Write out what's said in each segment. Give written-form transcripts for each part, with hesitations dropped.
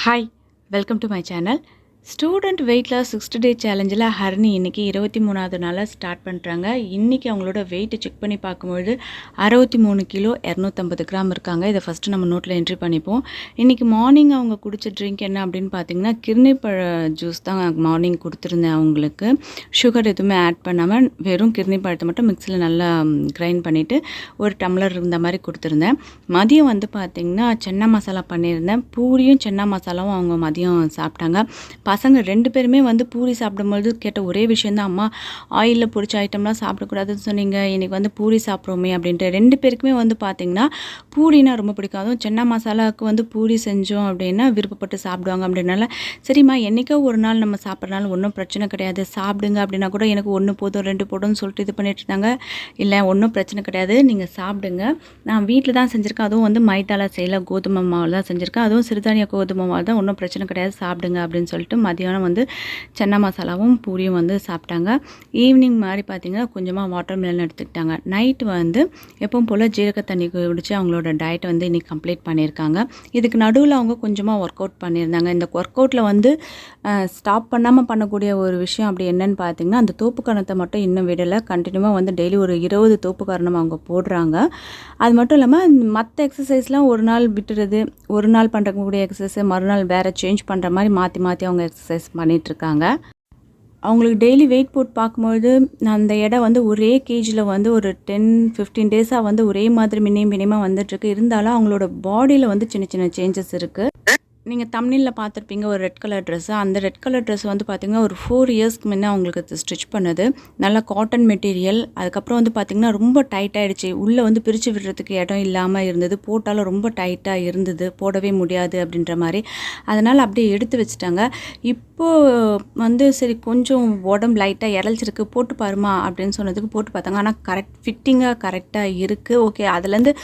Hi, welcome to my channel. Student weight loss 60 day சேலஞ்சில் ஹரிணி இன்றைக்கி 23வது நாளாக ஸ்டார்ட் பண்ணுறாங்க. இன்றைக்கி அவங்களோட வெயிட்டை செக் பண்ணி பார்க்கும்பொழுது 63 கிலோ 250 கிராம் இருக்காங்க. இதை ஃபஸ்ட்டு நம்ம நோட்டில் என்ட்ரி பண்ணிப்போம். இன்றைக்கி மார்னிங் அவங்க குடித்த ட்ரிங்க் என்ன அப்படின்னு பார்த்தீங்கன்னா, கிர்னிப்பழ ஜூஸ் தான் மார்னிங் கொடுத்துருந்தேன் அவங்களுக்கு. சுகர் எதுவுமே ஆட் பண்ணாமல் வெறும் கிர்னி பழத்தை மட்டும் மிக்ஸியில் நல்லா கிரைண்ட் பண்ணிவிட்டு ஒரு டம்ளர் இருந்த மாதிரி கொடுத்துருந்தேன். மதியம் வந்து பார்த்திங்கன்னா சென்னா மசாலா பண்ணியிருந்தேன். பூரியும் சென்னா மசாலாவும் அவங்க மதியம் சாப்பிட்டாங்க. பசங்க 2 பேருமே வந்து பூரி சாப்பிடும்போது கேட்ட ஒரே விஷயந்தான், அம்மா ஆயிலில் பொரிச்ச ஐட்டம்லாம் சாப்பிடக்கூடாதுன்னு சொன்னீங்க, இன்றைக்கி வந்து பூரி சாப்பிட்றோமே அப்படின்ட்டு. 2 பேருக்குமே வந்து பார்த்திங்கன்னா பூரினா ரொம்ப பிடிக்கும். அதுவும் சென்னா மசாலாவுக்கு வந்து பூரி செஞ்சோம் அப்படின்னா விருப்பப்பட்டு சாப்பிடுவாங்க. அப்படின்னால சரிம்மா என்றைக்கோ ஒரு நாள் நம்ம சாப்பிட்றனால ஒன்றும் பிரச்சனை கிடையாது, சாப்பிடுங்க அப்படின்னா கூட எனக்கு 1 போதும் 2 போதும்னு சொல்லிட்டு இது பண்ணிட்டு இருந்தாங்க. இல்லை ஒன்றும் பிரச்சனை கிடையாது, நீங்கள் சாப்பிடுங்க, நான் வீட்டில் தான் செஞ்சுருக்கேன், அதுவும் வந்து மைதாவில் செய்யல, கோதுமை மாவில் தான் செஞ்சுருக்கேன், அதுவும் சிறுதானிய கோதுமை மாவு தான், ஒன்றும் பிரச்சனை கிடையாது, சாப்பிடுங்க அப்படின்னு சொல்லிட்டு மதியானம் வந்து சென்னா மசாலாவும் பூரியும் வந்து சாப்பிட்டாங்க. ஈவினிங் மாதிரி பார்த்திங்கன்னா கொஞ்சமாக வாட்டர் மெலன் எடுத்துக்கிட்டாங்க. நைட்டு வந்து எப்பவும் போல் ஜீரக தண்ணி குடித்து அவங்களோட டயட்டை வந்து இன்றைக்கி கம்ப்ளீட் பண்ணியிருக்காங்க. இதுக்கு நடுவில் அவங்க கொஞ்சமாக ஒர்க் அவுட் பண்ணியிருந்தாங்க. இந்த ஒர்க் அவுட்டில் வந்து ஸ்டாப் பண்ணாமல் பண்ணக்கூடிய ஒரு விஷயம் அப்படி என்னன்னு பார்த்திங்கன்னா, அந்த தோப்புக்கரணத்தை மட்டும் இன்னும் விடலை. கண்டினியூவாக வந்து டெய்லி ஒரு 20 தோப்புக்கரணம் அவங்க போடுறாங்க. அது மட்டும் இல்லாமல் மற்ற எக்ஸசைஸ்லாம் ஒரு நாள் விட்டுறது, ஒரு நாள் பண்ணுறக்கூடிய எக்ஸசைஸ் மறுநாள் வேறு சேஞ்ச் பண்ணுற மாதிரி மாற்றி மாற்றி அவங்க எக்ஸசைஸ் பண்ணிகிட்ருக்காங்க. அவங்களுக்கு டெய்லி வெயிட் போட்டு பார்க்கும்பொழுது அந்த எடை வந்து ஒரே கேஜில் வந்து ஒரு 10-15 டேஸாக வந்து ஒரே மாதிரி மினிமமாக வந்துட்டுருக்கு. இருந்தாலும் அவங்களோட பாடியில் வந்து சின்ன சின்ன சேஞ்சஸ் இருக்குது. நீங்கள் தம்ப்நெயிலில் பார்த்துருப்பீங்க ஒரு ரெட் கலர் ட்ரெஸ்ஸு. அந்த ரெட் கலர் ட்ரெஸ் வந்து பார்த்திங்கன்னா ஒரு 4 இயர்ஸ்க்கு முன்னே அவங்களுக்கு ஸ்டிச் பண்ணது. நல்லா காட்டன் மெட்டீரியல். அதுக்கப்புறம் வந்து பார்த்திங்கன்னா ரொம்ப டைட்டாகிடுச்சு. உள்ளே வந்து பிரித்து விடுறதுக்கு இடம் இல்லாமல் இருந்தது. போட்டாலும் ரொம்ப டைட்டாக இருந்தது, போடவே முடியாது அப்படின்ற மாதிரி. அதனால் அப்படியே எடுத்து வச்சுட்டாங்க. இப்போது வந்து சரி கொஞ்சம் உடம்பு லைட்டாக இறச்சிருக்கு, போட்டு பாருமா அப்படின்னு சொன்னதுக்கு போட்டு பார்த்தாங்க. ஆனால் ஃபிட்டிங்காக கரெக்டாக இருக்குது. ஓகே, அதுலேருந்து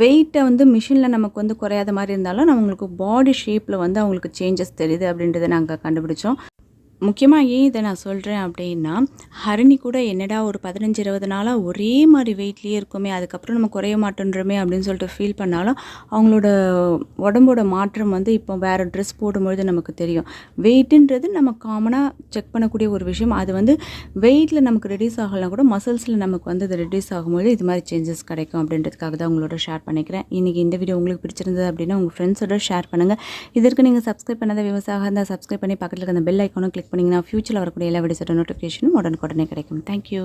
வெயிட்டை வந்து மிஷினில் நமக்கு வந்து குறையாத மாதிரி இருந்தாலும் நம்மளுக்கு பாடி ஷேப்பில் வந்து அவங்களுக்கு சேஞ்சஸ் தெரியுது அப்படின்றத நாங்கள் கண்டுபிடிச்சோம். முக்கியமாக ஏன் இதை நான் சொல்கிறேன் அப்படின்னா, ஹரிணி கூட என்னடா ஒரு 15-20 நாளாக ஒரே மாதிரி வெயிட்லேயே இருக்குமே, அதுக்கப்புறம் நம்ம குறைய மாட்டோன்றமே அப்படின்னு சொல்லிட்டு ஃபீல் பண்ணாலும் அவங்களோட உடம்போட மாற்றம் வந்து இப்போ வேறு ட்ரெஸ் போடும்பொழுது நமக்கு தெரியும். வெயிட்டுன்றது நம்ம காமனாக செக் பண்ணக்கூடிய ஒரு விஷயம். அது வந்து வெயிட்டில் நமக்கு ரெடியூஸ் ஆகலாம் கூட மசில்ஸில் நமக்கு வந்து அது ரெடியூஸ் ஆகும்போது இது மாதிரி சேஞ்சஸ் கிடைக்கும் அப்படின்றதுக்காக தான் உங்களோட ஷேர் பண்ணிக்கிறேன். இன்றைக்கி இந்த வீடியோ உங்களுக்கு பிடிச்சிருந்தது அப்படின்னா உங்கள் ஃப்ரெண்ட்ஸோட ஷேர் பண்ணுங்கள். இதற்கு நீங்கள் சப்ஸ்கிரைப் பண்ணாத விவசாயம் இருந்தால் சப்ஸ்கிரைப் பண்ணி பக்கத்தில் இருக்க அந்த பெல் ஐக்கானும் கிளிக் பண்ணிங்கன்னா ஃபியூச்சரில் வரக்கூடிய எல்லா வீடியோஸோட நோட்டிஃபிகேஷனும் உடனுக்குடனே கிடைக்கும். தேங்க்யூ.